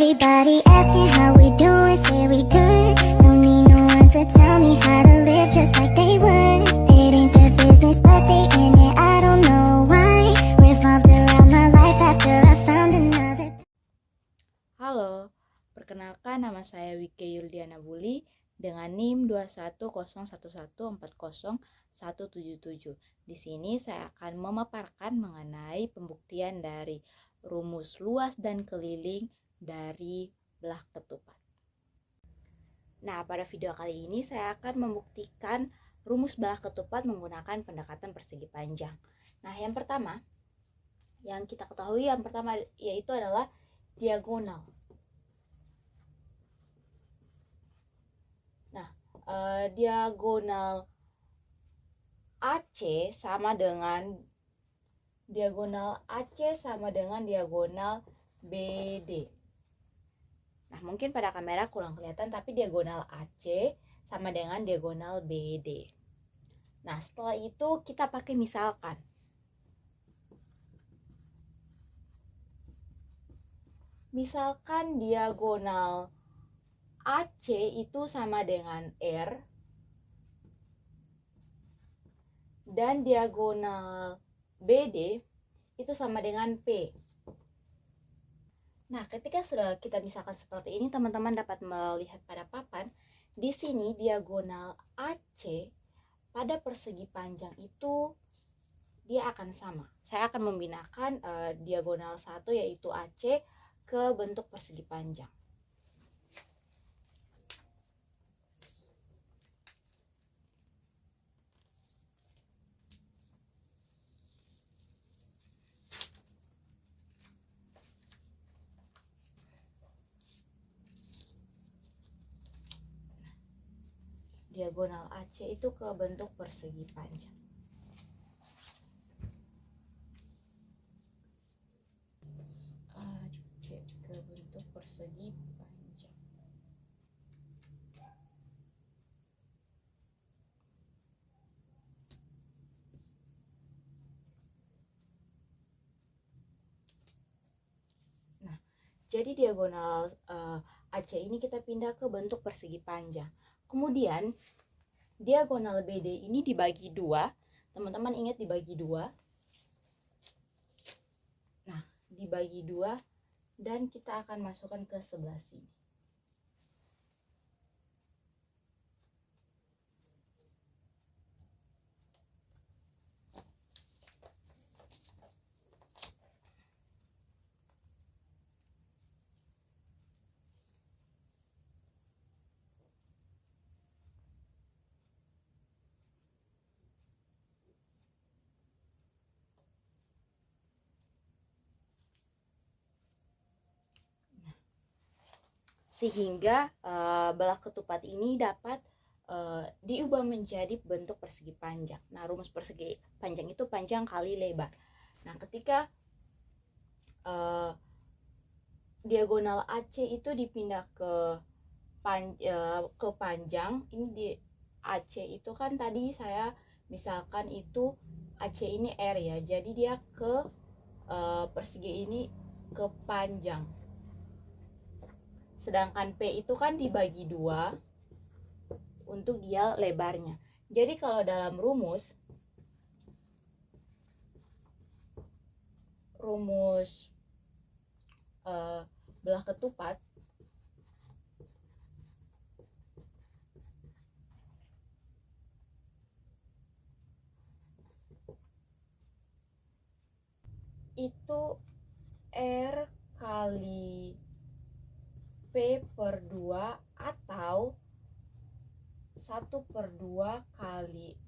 Everybody asking how we doing, say we good. Don't need no one to tell me how to live just like they would. It ain't their business, but they in it, I don't know why. Revolved around my life after I found another. Halo, perkenalkan nama saya Wike Yuldiana Buli dengan NIM 21011400177. Di sini saya akan memaparkan mengenai pembuktian dari rumus luas dan keliling dari belah ketupat. Nah, pada video kali ini saya akan membuktikan rumus belah ketupat menggunakan pendekatan persegi panjang. Nah, yang pertama yang kita ketahui yaitu adalah diagonal. Nah, diagonal AC sama dengan diagonal BD. Nah, mungkin pada kamera kurang kelihatan, tapi diagonal AC sama dengan diagonal BD. Nah, setelah itu kita pakai misalkan. Misalkan diagonal AC itu sama dengan R dan diagonal BD itu sama dengan P. Nah, ketika sudah kita misalkan seperti ini, teman-teman dapat melihat pada papan. Di sini diagonal AC pada persegi panjang itu dia akan sama. Saya akan membinakan diagonal 1 yaitu AC ke bentuk persegi panjang. Diagonal AC itu ke bentuk persegi panjang. AC ke bentuk persegi panjang. Nah, jadi diagonal AC ini kita pindah ke bentuk persegi panjang. Kemudian diagonal BD ini dibagi 2. Teman-teman ingat dibagi 2. Nah, dibagi 2 dan kita akan masukkan ke sebelah sini. Sehingga belah ketupat ini dapat diubah menjadi bentuk persegi panjang. Nah, rumus persegi panjang itu panjang kali lebar. Nah, ketika diagonal AC itu dipindah ke panjang, ini di AC itu kan tadi saya misalkan itu AC ini R ya, jadi dia ke persegi ini ke panjang. Sedangkan P itu kan dibagi 2 untuk dia lebarnya. Jadi kalau dalam rumus belah ketupat itu R kali P per 2 atau 1/2 kali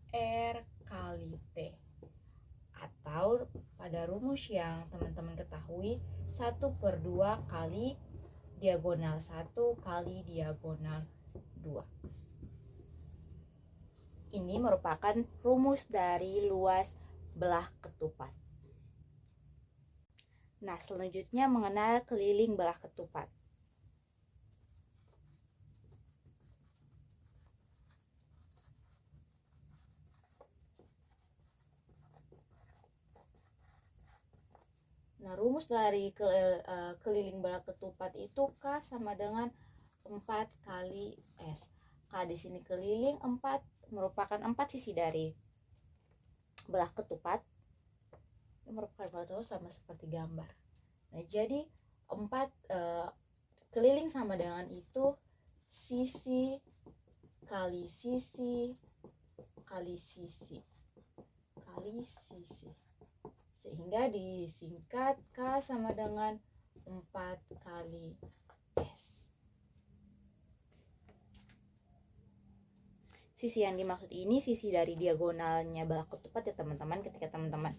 R kali T, atau pada rumus yang teman-teman ketahui 1/2 kali diagonal 1 kali diagonal 2. Ini merupakan rumus dari luas belah ketupat. Nah, selanjutnya mengenal keliling belah ketupat. Nah, rumus dari keliling bola ketupat itu K sama dengan 4 kali S. K di sini keliling, 4 merupakan 4 sisi dari belah ketupat. Ini merupakan belah ketupat sama seperti gambar. Nah, jadi 4 keliling sama dengan itu sisi kali sisi kali sisi kali sisi, sehingga disingkat K sama dengan 4 kali S. Sisi yang dimaksud ini sisi dari diagonalnya belah ketupat ya teman-teman. Ketika teman-teman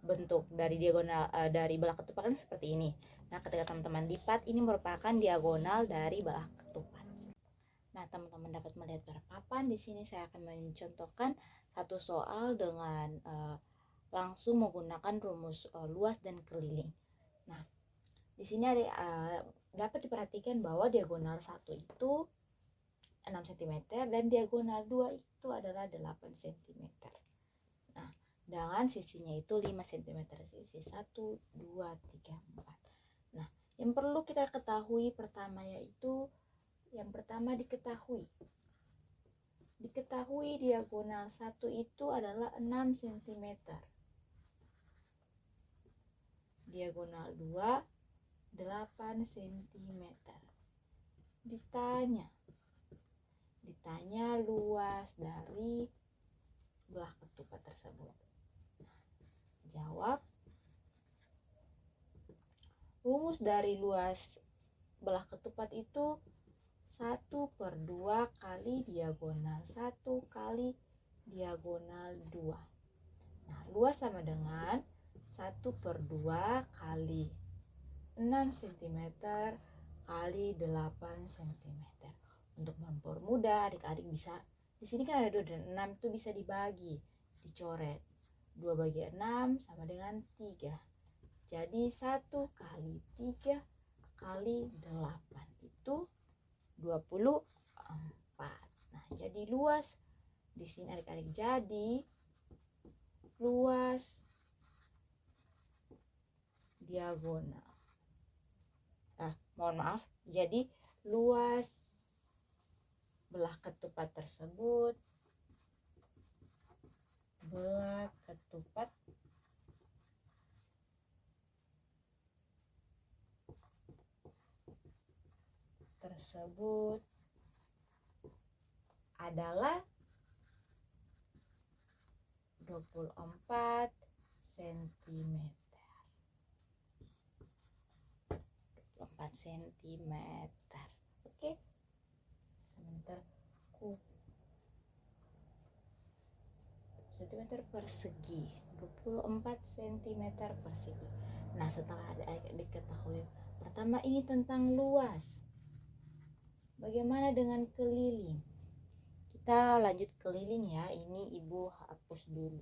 bentuk dari diagonal dari belah ketupat kan seperti ini. Nah, ketika teman-teman lipat, ini merupakan diagonal dari belah ketupat. Nah, teman-teman dapat melihat pada papan. Di sini saya akan mencontohkan satu soal dengan langsung menggunakan rumus luas dan keliling. Nah, di sini ada dapat diperhatikan bahwa diagonal 1 itu 6 cm dan diagonal 2 itu adalah 8 cm. Nah, dengan sisinya itu 5 cm, sisi 1, 2, 3, 4. Nah, yang perlu kita ketahui pertama yaitu yang pertama diketahui diagonal 1 itu adalah 6 cm. Diagonal 2 8 cm. Ditanya luas dari belah ketupat tersebut. Jawab. Rumus dari luas belah ketupat itu 1/2 kali diagonal 1 kali diagonal 2. Nah, luas sama dengan 1/2 kali 6 cm kali 8 cm. Untuk mempermudah adik-adik bisa, di sini kan ada 2 dan 6 itu bisa dibagi, dicoret. 2 bagi 6 sama dengan 3. Jadi 1 kali 3 kali 8 itu 24. Nah, jadi luas di sini adik-adik, jadi luas diagonal. Mohon maaf. Jadi luas belah ketupat tersebut adalah 24 cm. 24 cm. Oke. Sebentar. Cm persegi, 24 cm persegi. Nah, setelah adik-adik diketahui pertama ini tentang luas, bagaimana dengan keliling? Kita lanjut keliling ya. Ini ibu hapus dulu.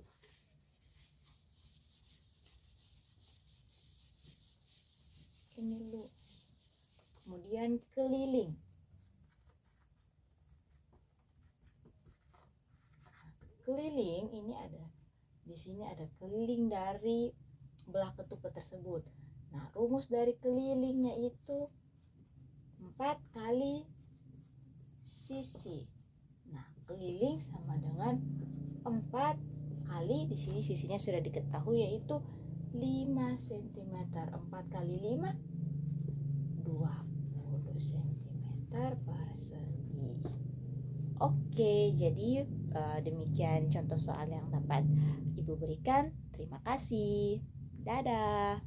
Ini lu. Kemudian keliling. Keliling ini ada, di sini ada keliling dari belah ketupat tersebut. Nah, rumus dari kelilingnya itu 4 kali sisi. Nah, keliling sama dengan 4 kali, di sini sisinya sudah diketahui yaitu 5 cm. 4 kali 5 20 cm persegi. Oke, jadi demikian contoh soal yang dapat Ibu berikan. Terima kasih. Dadah.